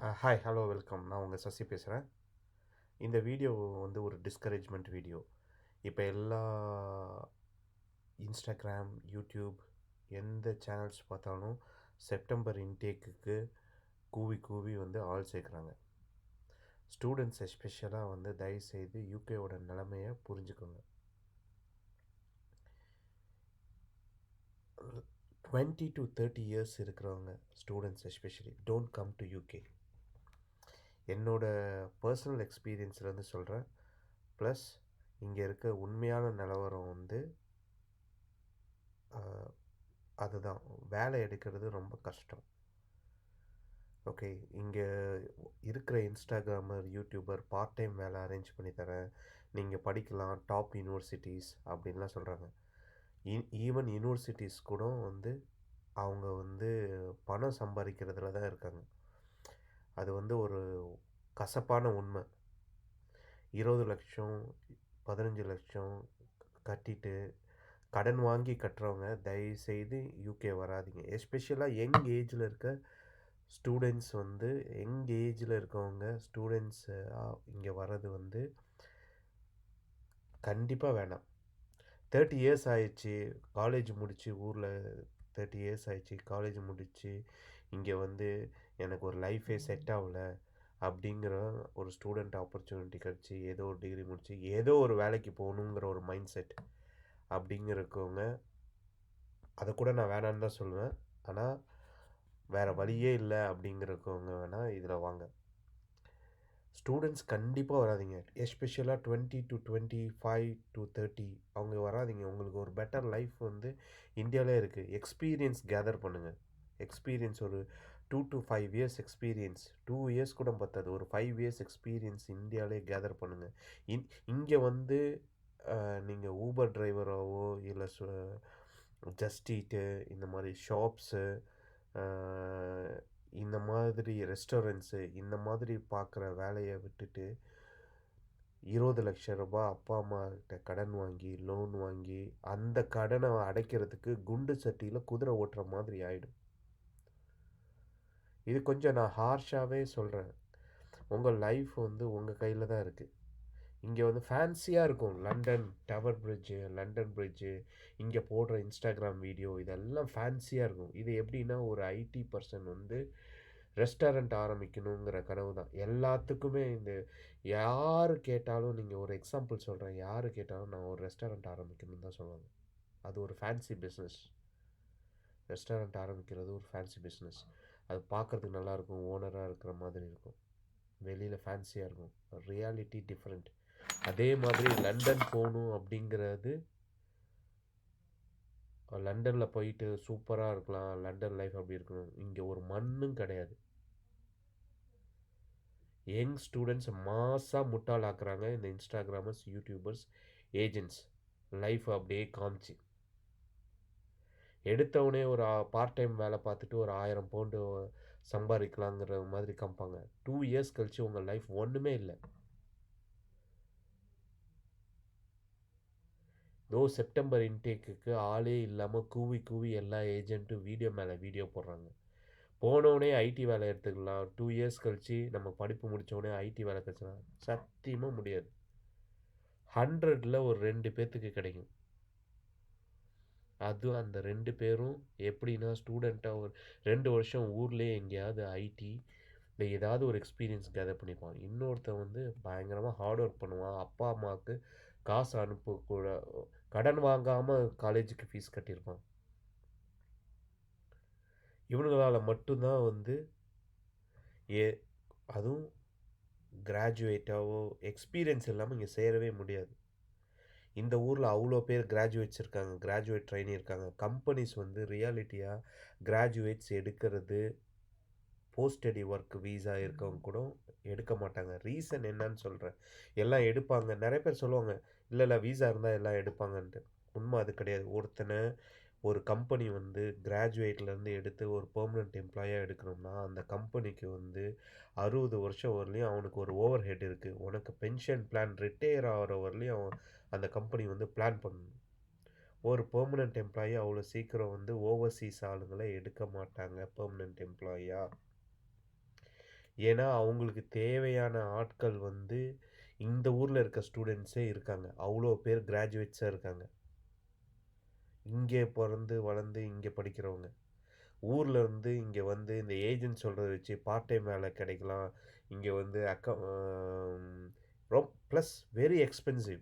Hi hello welcome. நான் உங்கள் சசி பேசுகிறேன். இந்த வீடியோ வந்து ஒரு டிஸ்கரேஜ்மெண்ட் வீடியோ. இப்போ எல்லா இன்ஸ்டாகிராம், யூடியூப் எந்த சேனல்ஸ் பார்த்தாலும் செப்டம்பர் இன்டேக்குக்கு கூவி கூவி வந்து ஆள் சேர்க்குறாங்க. ஸ்டூடெண்ட்ஸ் எஸ்பெஷலாக வந்து தயவுசெய்து யூகேவோட நிலைமையை புரிஞ்சுக்கோங்க. 20 to 30 இயர்ஸ் இருக்கிறவங்க students especially don't come to UK. என்னோட பர்சனல் எக்ஸ்பீரியன்ஸ்லேருந்து சொல்கிறேன். ப்ளஸ் இங்கே இருக்க உண்மையான நிலவரம் வந்து அதுதான், வேலை எடுக்கிறது ரொம்ப கஷ்டம். ஓகே, இங்கே இருக்கிற இன்ஸ்டாகிராமர், யூடியூபர் பார்ட் டைம் வேலை அரேஞ்ச் பண்ணி தரேன், நீங்கள் படிக்கலாம் டாப் யூனிவர்சிட்டிஸ் அப்படின்லாம் சொல்கிறாங்க. ஈவன் யூனிவர்சிட்டிஸ் கூட வந்து அவங்க வந்து பணம் சம்பாதிக்கிறதுல தான் இருக்காங்க. அது வந்து ஒரு கசப்பான உண்மை. 20 லட்சம் 15 லட்சம் கட்டிட்டு கடன் வாங்கி கட்டுறவங்க தயவுசெய்து யூகே வராதிங்க. எஸ்பெஷலாக யங் ஏஜில் இருக்க ஸ்டூடெண்ட்ஸ் வந்து இருக்கவங்க ஸ்டூடெண்ட்ஸ் இங்கே வர்றது வந்து கண்டிப்பாக வேணாம். 30 இயர்ஸ் ஆயிடுச்சு காலேஜ் முடித்து, ஊரில் 30 இயர்ஸ் ஆயிடுச்சு காலேஜ் முடித்து இங்கே வந்து எனக்கு ஒரு லைஃபே செட் ஆகலை அப்படிங்கிற ஒரு ஸ்டூடெண்ட் ஆப்பர்ச்சுனிட்டி கிடச்சி ஏதோ ஒரு டிகிரி முடித்து ஏதோ ஒரு வேலைக்கு போகணுங்கிற ஒரு மைண்ட் செட் அப்படிங்கிறக்கவங்க அதை கூட நான் வேணான்னு தான் சொல்லுவேன். ஆனால் வேறு வழியே இல்லை அப்படிங்கிறக்கவங்க வேணால் இதில் வாங்க. ஸ்டூடெண்ட்ஸ் கண்டிப்பாக வராதிங்க. எஸ்பெஷலாக 20 to 25 to 30 அவங்க வராதிங்க. உங்களுக்கு ஒரு பெட்டர் லைஃப் வந்து இந்தியாவிலே இருக்குது. எக்ஸ்பீரியன்ஸ் கேதர் பண்ணுங்கள். எக்ஸ்பீரியன்ஸ் ஒரு 2 to 5 இயர்ஸ் எக்ஸ்பீரியன்ஸ், 2 இயர்ஸ் கூட பத்தாது, ஒரு 5 இயர்ஸ் எக்ஸ்பீரியன்ஸ் இந்தியாவிலே கேதர் பண்ணுங்கள். இங்கே வந்து நீங்கள் ஊபர் டிரைவராகவோ இல்லை ஜஸ்ட் ஈட்டு இந்த மாதிரி ஷாப்ஸு, இந்த மாதிரி ரெஸ்டாரண்ட்ஸு இந்த மாதிரி பார்க்குற வேலையை விட்டுட்டு 20 லட்சம் ரூபாய் அப்பா அம்மாக்கிட்ட கடன் வாங்கி லோன் வாங்கி அந்த கடனை அடைக்கிறதுக்கு குண்டு சட்டியில் குதிரை ஓட்டுற மாதிரி ஆகிடும். இது கொஞ்சம் நான் ஹார்ஷாகவே சொல்கிறேன். உங்கள் லைஃப் வந்து உங்கள் கையில் தான் இருக்குது. இங்கே வந்து ஃபேன்சியாக இருக்கும். லண்டன் பிரிட்ஜு இங்கே போடுற இன்ஸ்டாகிராம் வீடியோ இதெல்லாம் ஃபேன்சியாக இருக்கும். இது எப்படின்னா ஒரு ஐடி பர்சன் வந்து ரெஸ்டாரண்ட் ஆரம்பிக்கணுங்கிற கனவு தான் எல்லாத்துக்குமே. இந்த யார் கேட்டாலும், நீங்கள் ஒரு எக்ஸாம்பிள் சொல்கிறேன், யார் கேட்டாலும் நான் ஒரு ரெஸ்டாரண்ட் ஆரம்பிக்கணும்னு தான் சொல்லுவாங்க. அது ஒரு ஃபேன்சி பிஸ்னஸ். ரெஸ்டாரண்ட் ஆரம்பிக்கிறது ஒரு ஃபேன்சி பிஸ்னஸ். அது பார்க்குறதுக்கு நல்லாயிருக்கும், ஓனராக இருக்கிற மாதிரி இருக்கும், வெளியில் ஃபேன்சியாக இருக்கும், ரியாலிட்டி டிஃப்ரெண்ட். அதே மாதிரி லண்டன் போகணும் அப்படிங்கிறது, லண்டனில் போயிட்டு சூப்பராக இருக்கலாம், லண்டன் லைஃப் அப்படி இருக்கணும், இங்கே ஒரு மண்ணும் கிடையாது. யங் ஸ்டூடெண்ட்ஸ் மாசாக முட்டாள் ஆக்குறாங்க இந்த இன்ஸ்டாகிராமர்ஸ், யூடியூபர்ஸ், ஏஜென்ட்ஸ். லைஃப் அப்படியே காமிச்சு எடுத்தவொடனே ஒரு பார்ட் டைம் வேலை பார்த்துட்டு ஒரு 1000 பவுண்டு சம்பாதிக்கலாங்கிற மாதிரி காமிப்பாங்க. 2 இயர்ஸ் கழிச்சு உங்கள் லைஃப் ஒன்றுமே இல்லை. செப்டம்பர் இன்டேக்குக்கு ஆளே இல்லாமல் கூவி கூவி எல்லா ஏஜென்ட்டும் வீடியோ மேலே வீடியோ போடுறாங்க. போனவுடனே ஐடி வேலை எடுத்துக்கலாம், 2 இயர்ஸ் கழிச்சு நம்ம படிப்பு முடித்தோடனே ஐடி வேலை கிடச்சலாம், சத்தியமாக முடியாது. 100ல் ஒரு 2 பேர்த்துக்கு கிடைக்கும். அதுவும் அந்த 2 பேரும் எப்படின்னா ஸ்டூடெண்ட்டாக ஒரு 2 வருஷம் ஊர்லேயே எங்கேயாவது ஐடி இல்லை ஏதாவது ஒரு எக்ஸ்பீரியன்ஸ் கேதர் பண்ணிப்பான். இன்னொருத்தன் வந்து பயங்கரமாக ஹார்ட் ஒர்க் பண்ணுவான், அப்பா அம்மாவுக்கு காசு அனுப்பக்கூட கடன் வாங்காமல் காலேஜுக்கு ஃபீஸ் கட்டியிருப்பான். இவனுங்களால் மட்டும்தான் வந்து அதுவும் கிராஜுவேட்டாவோ எக்ஸ்பீரியன்ஸ் இல்லாமல் இங்கே சேரவே முடியாது. இந்த ஊரில் அவ்வளோ பேர் கிராஜுவேட்ஸ் இருக்காங்க, கிராஜுவேட் ட்ரைனி இருக்காங்க. கம்பெனிஸ் வந்து ரியாலிட்டியாக கிராஜுவேட்ஸ் எடுக்கிறது போஸ்ட் ஸ்டடி ஒர்க் வீசா இருக்கவங்க கூட எடுக்க மாட்டாங்க. ரீசன் என்னன்னு சொல்கிறேன். எல்லாம் எடுப்பாங்க, நிறைய பேர் சொல்லுவாங்க இல்லை வீசா இருந்தால் எல்லாம் எடுப்பாங்கன்ட்டு. உண்மை அது கிடையாது. ஒரு கம்பெனி வந்து கிராஜுவேட்லேருந்து எடுத்து ஒரு பெர்மனெண்ட் எம்ப்ளாயாக எடுக்கணும்னா அந்த கம்பெனிக்கு வந்து 60 வருஷம் வரலையும் அவனுக்கு ஒரு ஓவர் ஹெட் இருக்குது. உனக்கு பென்ஷன் பிளான் ரிட்டையர் ஆகிற வரலையும் அந்த கம்பெனி வந்து பிளான் பண்ணணும். ஒரு பெர்மனெண்ட் எம்ப்ளாயி அவ்வளோ சீக்கிரம் வந்து ஓவர்சீஸ் ஆளுங்களை எடுக்க மாட்டாங்க பெர்மனெண்ட் எம்ப்ளாயியாக. ஏன்னா அவங்களுக்கு தேவையான ஆட்கள் வந்து இந்த ஊரில் இருக்க ஸ்டூடெண்ட்ஸே இருக்காங்க. அவ்வளோ பேர் கிராஜுவேட்ஸாக இருக்காங்க, இங்கே பிறந்து வளர்ந்து இங்கே படிக்கிறவங்க. ஊரில் இருந்து இங்கே வந்து இந்த ஏஜென்ட் சொல்கிறத வச்சு பார்ட் டைம் வேலை கிடைக்கலாம். இங்கே வந்து ப்ளஸ் வெரி எக்ஸ்பென்சிவ்.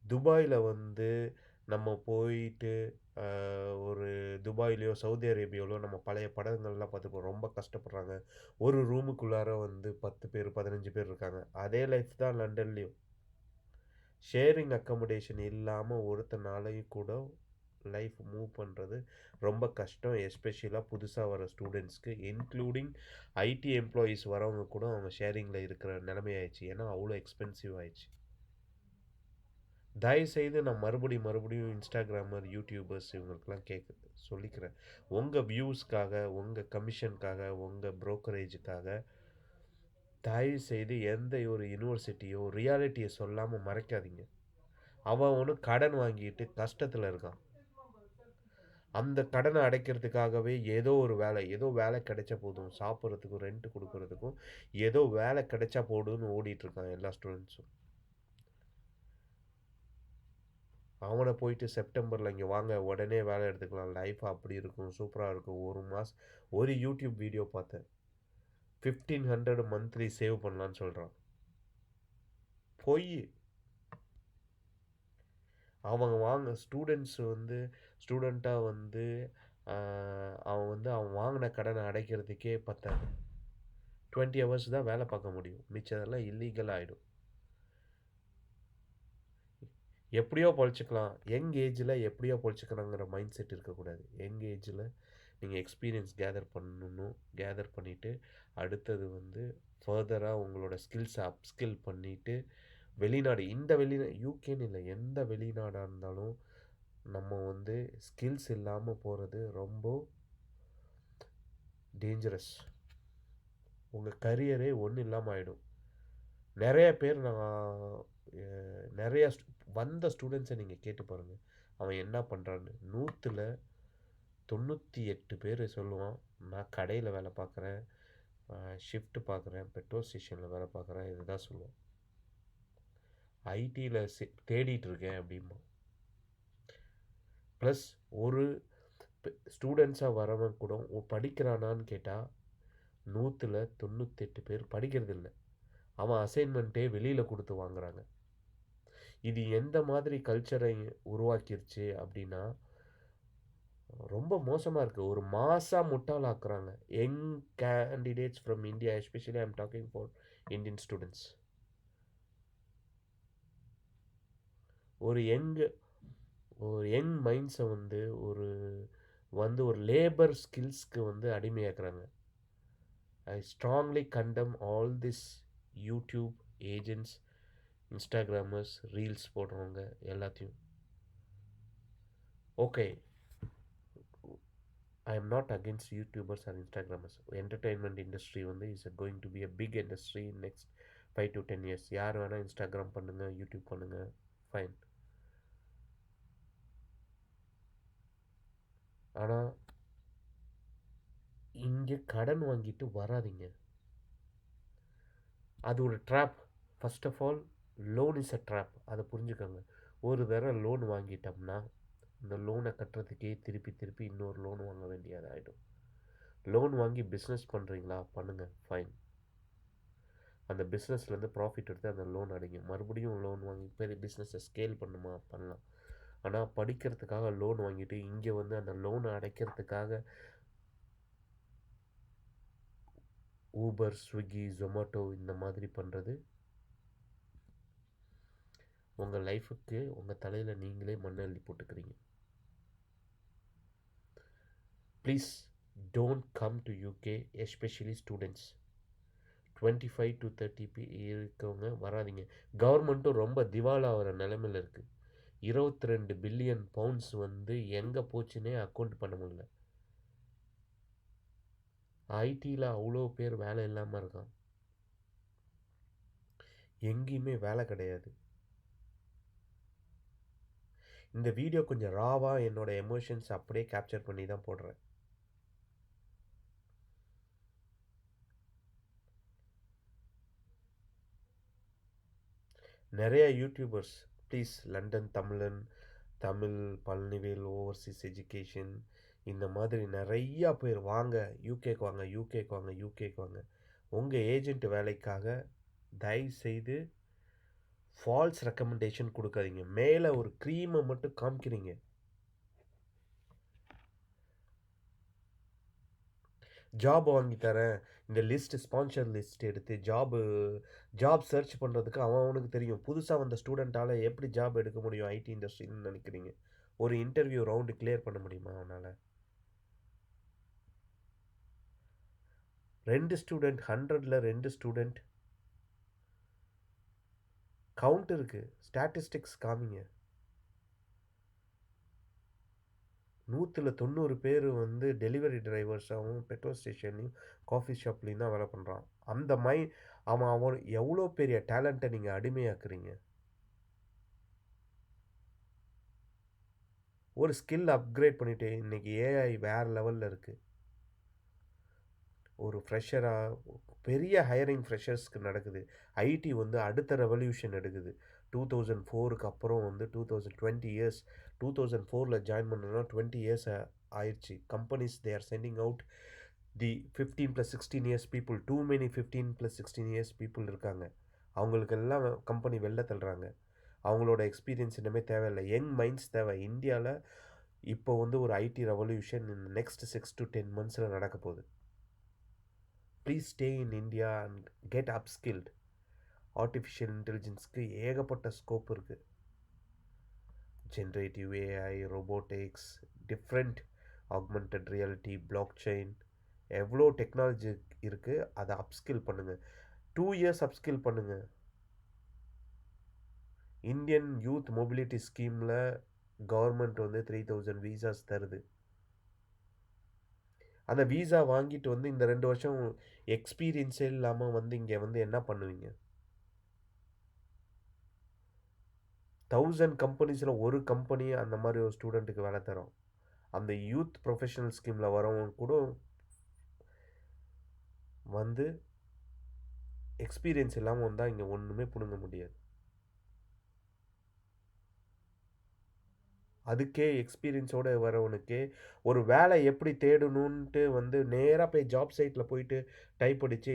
துபாயில் வந்து நம்ம போயிட்டு ஒரு துபாயிலையோ சவுதி அரேபியாவிலோ நம்ம பழைய படங்கள்லாம் பார்த்துப்போம். ரொம்ப கஷ்டப்படுறாங்க. ஒரு ரூமுக்குள்ளார வந்து 10 பேர் 15 பேர் இருக்காங்க. அதே லைஃப் தான் லண்டன்லேயும். ஷேரிங் அக்கமடேஷன் இல்லாமல் ஒருத்தனாலையும் கூட லைஃப் மூவ் பண்ணுறது ரொம்ப கஷ்டம். எஸ்பெஷலாக புதுசாக வர ஸ்டூடெண்ட்ஸ்க்கு, இன்க்ளூடிங் ஐடி எம்ப்ளாயீஸ் வரவங்க கூட அவங்க ஷேரிங்கில் இருக்கிற நிலைமை ஆயிடுச்சு. ஏன்னா அவ்வளோ எக்ஸ்பென்சிவ் ஆயிடுச்சு. தயவுசெய்து நான் மறுபடியும் இன்ஸ்டாகிராமர், யூடியூபர்ஸ் இவங்களுக்கெல்லாம் சொல்லிக்கிறேன். உங்கள் வியூஸ்க்காக, உங்கள் கமிஷனுக்காக, உங்கள் ப்ரோக்கரேஜுக்காக தயவுசெய்து எந்த ஒரு யூனிவர்சிட்டியோ ரியாலிட்டியை சொல்லாமல் மறைக்காதீங்க. அவன் ஒன்று கடன் வாங்கிட்டு கஷ்டத்தில் இருக்கான். அந்த கடனை அடைக்கிறதுக்காகவே ஏதோ ஒரு வேலை, ஏதோ வேலை கிடைச்சா போதும், சாப்பிட்றதுக்கும் ரெண்ட் கொடுக்கறதுக்கும் ஏதோ வேலை கிடைச்சா போடுன்னு ஓடிட்டுருக்கான் எல்லா ஸ்டூடெண்ட்ஸும். அவனை போயிட்டு செப்டம்பரில் இங்கே வாங்க உடனே வேலை எடுத்துக்கலாம், லைஃப் அப்படி இருக்கும், சூப்பராக இருக்கும். ஒரு யூடியூப் வீடியோ பார்த்தேன், 1500 மந்த்லி சேவ் பண்ணலான்னு சொல்கிறான். பொய். அவங்க ஸ்டூடெண்ட்ஸ் வந்து ஸ்டூடெண்ட்டாக வந்து அவன் வாங்கின கடனை அடைக்கிறதுக்கே பத்தாது. 20 ஹவர்ஸ் தான் வேலை பார்க்க முடியும், மிச்சதெல்லாம் இல்லீகல் ஆகிடும். எப்படியோ பொழைச்சிக்கலாம், யங் ஏஜில் எப்படியோ பொழைச்சிக்கலாங்கிற மைண்ட் செட் இருக்கக்கூடாது. யங் ஏஜில் நீங்கள் எக்ஸ்பீரியன்ஸ் கேதர் பண்ணிவிட்டு அடுத்தது வந்து ஃபர்தராக உங்களோட ஸ்கில்ஸை அப்ஸ்கில் பண்ணிவிட்டு யூகேன்னு இல்லை, எந்த வெளிநாடாக இருந்தாலும் நம்ம வந்து ஸ்கில்ஸ் இல்லாமல் போகிறது ரொம்ப டேஞ்சரஸ். உங்கள் கரியரே ஒன்றும் இல்லாமல் ஆகிடும். நிறைய பேர் நிறைய வந்த ஸ்டூடெண்ட்ஸை நீங்கள் கேட்டு பாருங்கள், அவன் என்ன பண்ணுறான்னு. 98 பேர் சொல்லுவான், நான் கடையில் வேலை பார்க்குறேன், ஷிஃப்ட் பார்க்குறேன், பெட்ரோல் ஸ்டேஷனில் வேலை பார்க்குறேன், இதுதான் சொல்லுவான். ஐடியில் தேடிட்டு இருக்கேன் அப்படிமா. ப்ளஸ் ஒரு ஸ்டூடெண்ட்ஸாக வரவன் கூட படிக்கிறானான்னு கேட்டால் 98 பேர் படிக்கிறது இல்லை, அவன் அசைன்மெண்ட்டே வெளியில் கொடுத்து வாங்குறாங்க. இது எந்த மாதிரி கல்ச்சரை உருவாக்கிருச்சு அப்படின்னா ரொம்ப மோசமாக இருக்குது. ஒரு மாதம் முட்டாளாக்குறாங்க young candidates from India. Especially I am talking for Indian students. ஒரு யங் மைண்ட்ஸை வந்து ஒரு லேபர் ஸ்கில்ஸ்க்கு வந்து அடிமையாக்குறாங்க. I strongly condemn all this YouTube agents, Instagrammers, reels போடுறவங்க எல்லாத்தையும். Okay, I am not against YouTubers or Instagrammers. Entertainment industry வந்து is going to be a big industry in next 5 to 10 years. யார் வேணால் Instagram பண்ணுங்கள், YouTube பண்ணுங்கள், fine. ஆனால் இங்கே கடன் வாங்கிட்டு வராதிங்க, அது ஒரு trap. First of all loan is a trap, அதை புரிஞ்சுக்கோங்க. ஒரு தடவை லோன் வாங்கிட்டோம்னா இந்த லோனை கட்டுறதுக்கே திருப்பி இன்னொரு லோன் வாங்க வேண்டியது ஆகிடும். லோன் வாங்கி பிஸ்னஸ் பண்ணுறீங்களா, பண்ணுங்கள், ஃபைன். அந்த பிஸ்னஸ்லேருந்து ப்ராஃபிட் எடுத்து அந்த லோன் அடைங்க. மறுபடியும் லோன் வாங்கி பெரிய பிஸ்னஸை ஸ்கேல் பண்ணுமா, பண்ணலாம். ஆனால் படிக்கிறதுக்காக லோன் வாங்கிட்டு இங்கே வந்து அந்த லோனை அடைக்கிறதுக்காக ஊபர், ஸ்விக்கி, ஜொமேட்டோ இந்த மாதிரி பண்ணுறது உங்கள் லைஃபுக்கு உங்கள் தலையில் நீங்களே மண் அள்ளி போட்டுக்கிறீங்க. Please don't come to UK, especially students. 25 to 30 இருக்கவங்க வராதிங்க. கவர்மெண்ட்டும் ரொம்ப திவாலாகிற நிலைமையில் இருக்குது. 22 பில்லியன் பவுண்ட்ஸ் வந்து எங்கே போச்சுன்னே அக்கௌண்ட் பண்ண முடியல. ஐடியில் அவ்வளோ பேர் வேலை இல்லாமல் இருக்கான், எங்கேயுமே வேலை கிடையாது. இந்த வீடியோ கொஞ்சம் ராவாக என்னோடய எமோஷன்ஸ் அப்படியே கேப்சர் பண்ணி தான் போடுறேன். நிறைய யூடியூபர்ஸ் ப்ளீஸ் லண்டன் தமிழன், தமிழ் பழனிவேல் ஓவர்சீஸ் எஜுகேஷன், இந்த மாதிரி நிறையா பேர் வாங்க, யூகேக்கு வாங்க, யூகேக்கு வாங்க, யூகேக்கு வாங்க. உங்கள் ஏஜென்ட் வேலைக்காக தயவு செய்து ஃபால்ஸ் ரெக்கமெண்டேஷன் கொடுக்காதீங்க. மேலே ஒரு க்ரீமை மட்டும் காமிக்கிறீங்க. ஜாப் வாங்கி தரேன், இந்த லிஸ்ட் ஸ்பான்சர் லிஸ்ட் எடுத்து ஜாப் சர்ச் பண்ணுறதுக்கு அவனுக்கு தெரியும். புதுசாக வந்த ஸ்டூடெண்ட்டால் எப்படி ஜாப் எடுக்க முடியும் ஐடி இண்டஸ்ட்ரின்னு நினைக்கிறீங்க? ஒரு இன்டர்வியூ ரவுண்டு கிளியர் பண்ண முடியுமா அவனால்? 2 ஸ்டூடெண்ட், 100ல் 2 ஸ்டூடெண்ட் கவுண்ட் இருக்குது. ஸ்டாட்டிஸ்டிக்ஸ் காமிங்க. 100ல் 90 பேர் வந்து டெலிவரி டிரைவர்ஸாகவும் பெட்ரோல் ஸ்டேஷன்லையும் காஃபி ஷாப்லேயும் தான் வேலை பண்ணுறான். அந்த அவன் எவ்வளோ பெரிய டேலண்ட்டை நீங்கள் அடிமையாக்குறீங்க. ஒரு ஸ்கில் அப்கிரேட் பண்ணிவிட்டு இன்றைக்கி ஏஐ வேறு லெவலில் இருக்குது. ஒரு ஃப்ரெஷராக பெரிய ஹையரிங் ஃப்ரெஷர்ஸ்க்கு நடக்குது. ஐடி வந்து அடுத்த ரெவல்யூஷன் எடுக்குது. 2004க்கு அப்புறம் வந்து 2020 இயர்ஸ், 2004ல் ஜாயின் பண்ணணும்னா 20 இயர்ஸ் ஆயிடுச்சு. Companies they are sending out the 15+16 years people. Too many 15+16 years people இருக்காங்க. அவங்களுக்கெல்லாம் கம்பெனி வெளில தள்ளுறாங்க. அவங்களோட எக்ஸ்பீரியன்ஸ் இன்னுமே தேவையில்லை. யங் மைண்ட்ஸ் தேவை. இந்தியாவில் இப்போ வந்து ஒரு ஐடி ரெவல்யூஷன் நெக்ஸ்ட் 6 to 10 monthஸில் நடக்க போகுது. Please stay in India and get upskilled. Artificial இன்டெலிஜென்ஸ்க்கு ஏகப்பட்ட ஸ்கோப் இருக்குது. Generative AI, robotics, different augmented reality, blockchain, எவ்வளோ டெக்னாலஜி இருக்குது. அதை அப்ஸ்கில் பண்ணுங்கள். 2 இயர்ஸ் அப்ஸ்கில் பண்ணுங்கள். இந்தியன் யூத் மொபிலிட்டி ஸ்கீமில் கவர்மெண்ட் வந்து 3000 வீசாஸ் தருது. அந்த வீசா வாங்கிட்டு வந்து இந்த 2 வருஷம் எக்ஸ்பீரியன்ஸே இல்லாமல் வந்து இங்கே வந்து என்ன பண்ணுவீங்க? 1000 கம்பெனிஸில் ஒரு கம்பெனி அந்த மாதிரி ஒரு ஸ்டூடெண்ட்டுக்கு வேலை தரோம். அந்த யூத் ப்ரொஃபஷனல் ஸ்கீமில் வரவங்க கூட வந்து எக்ஸ்பீரியன்ஸ் இல்லாமல் வந்தால் இங்கே ஒன்றுமே பிடுங்க முடியாது. அதுக்கே எக்ஸ்பீரியன்ஸோடு வரவனுக்கே ஒரு வேலை எப்படி தேடணுன்ட்டு வந்து நேராக போய் ஜாப் சைட்டில் போயிட்டு டைப் அடித்து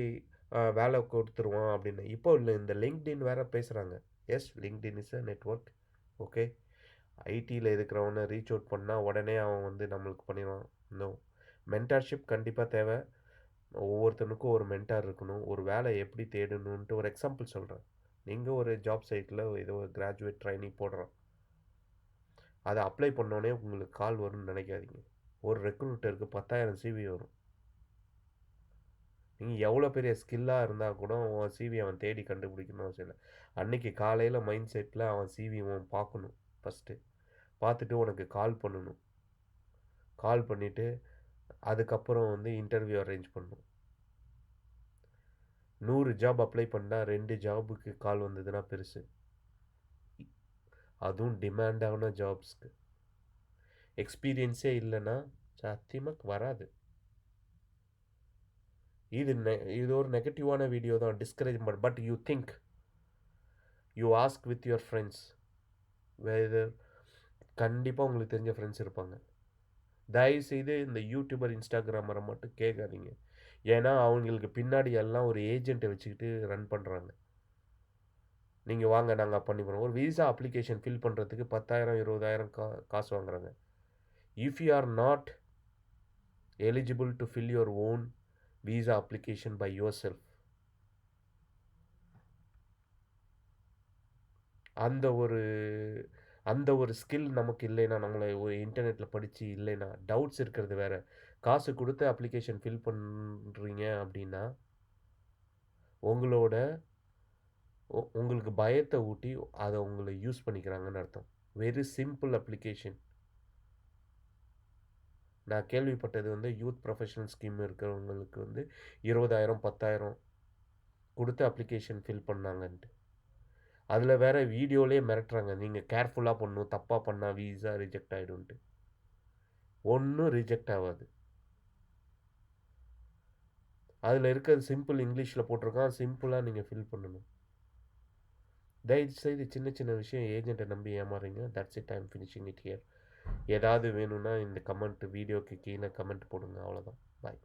வேலை கொடுத்துருவான் அப்படின்னு. இப்போ இல்லை, இந்த லிங்க்டின் வேறு பேசுகிறாங்க. Yes, LinkedIn is a network. Okay, ஐடியில் இருக்கிறவனை ரீச் அவுட் பண்ணால் உடனே அவன் வந்து நம்மளுக்கு பண்ணிடுவான். இன்னும் மென்டார்ஷிப் கண்டிப்பாக தேவை. ஒவ்வொருத்தனுக்கும் ஒரு மென்டார் இருக்கணும். ஒரு வேலை எப்படி தேடணுன்ட்டு ஒரு எக்ஸாம்பிள் சொல்கிறேன். நீங்கள் ஒரு ஜாப் சைட்டில் ஏதோ ஒரு கிராஜுவேட் ட்ரைனிங் போடுறான். அதை அப்ளை பண்ணோடனே உங்களுக்கு கால் வரும்னு நினைக்காதீங்க. ஒரு ரெக்ரூட்டருக்கு 10,000 சிவி வரும். நீங்கள் எவ்வளோ பெரிய ஸ்கில்லாக இருந்தால் கூட உன் சிவி அவன் தேடி கண்டுபிடிக்கணும் அவசியம் இல்லை. அன்றைக்கி காலையில் மைண்ட் செட்டில் அவன் சிவி அவன் பார்க்கணும். ஃபஸ்ட்டு பார்த்துட்டு உனக்கு கால் பண்ணணும். கால் பண்ணிவிட்டு அதுக்கப்புறம் வந்து இன்டர்வியூ அரேஞ்ச் பண்ணணும். 100 ஜாப் அப்ளை பண்ணால் 2 ஜாபுக்கு கால் வந்ததுன்னா பெருசு. அதுவும் டிமாண்டான ஜாப்ஸ்க்கு. எக்ஸ்பீரியன்ஸே இல்லைன்னா சத்தியமாக வராது. இது ஒரு நெகட்டிவான வீடியோ தான், discouragement. But you think, you ask with your friends, whether கண்டிப்பாக உங்களுக்கு தெரிஞ்ச ஃப்ரெண்ட்ஸ் இருப்பாங்க. தயவுசெய்து இந்த யூடியூபர் இன்ஸ்டாகிராமரை மட்டும் கேட்காதீங்க. ஏன்னா அவங்களுக்கு பின்னாடி எல்லாம் ஒரு ஏஜெண்ட்டை வச்சுக்கிட்டு ரன் பண்ணுறாங்க. நீங்கள் வாங்க நாங்கள் பண்ணி போகிறோம். ஒரு விசா அப்ளிகேஷன் ஃபில் பண்ணுறதுக்கு 10,000 20,000 காசு வாங்குறாங்க. If you are not eligible to fill your own visa application by yourself, அந்த ஒரு ஸ்கில் நமக்கு இல்லைன்னா, நம்மளை ஒரு இன்டர்நெட்டில் படித்து இல்லைன்னா, டவுட்ஸ் இருக்கிறது வேறு. காசு கொடுத்து அப்ளிகேஷன் ஃபில் பண்ணுறீங்க அப்படின்னா உங்களுக்கு பயத்தை ஊட்டி அதை உங்களை யூஸ் பண்ணிக்கிறாங்கன்னு அர்த்தம். Very simple application. நான் கேள்விப்பட்டது வந்து யூத் ப்ரொஃபஷனல் ஸ்கீம் இருக்கிறவங்களுக்கு வந்து 20,000 10,000 கொடுத்து அப்ளிகேஷன் ஃபில் பண்ணாங்கன்ட்டு. அதில் வேறு வீடியோலேயே மிரட்டுறாங்க, நீங்கள் கேர்ஃபுல்லாக பண்ணணும், தப்பாக பண்ணால் வீசா ரிஜெக்ட் ஆகிடும்ன்ட்டு. ஒன்றும் ரிஜெக்ட் ஆகாது. அதில் இருக்கிறது சிம்பிள் இங்கிலீஷில் போட்டிருக்கான், சிம்பிளாக நீங்கள் ஃபில் பண்ணணும். தயவுசெய்து சின்ன சின்ன விஷயம் ஏஜென்ட்டை நம்பி ஏமாறுறீங்க. That's it, I am finishing it here. ஏதாவது வேணும்னா இந்த கமெண்ட் வீடியோக்கு கீழே கமெண்ட் போடுங்க. அவ்வளோதான். பாய்.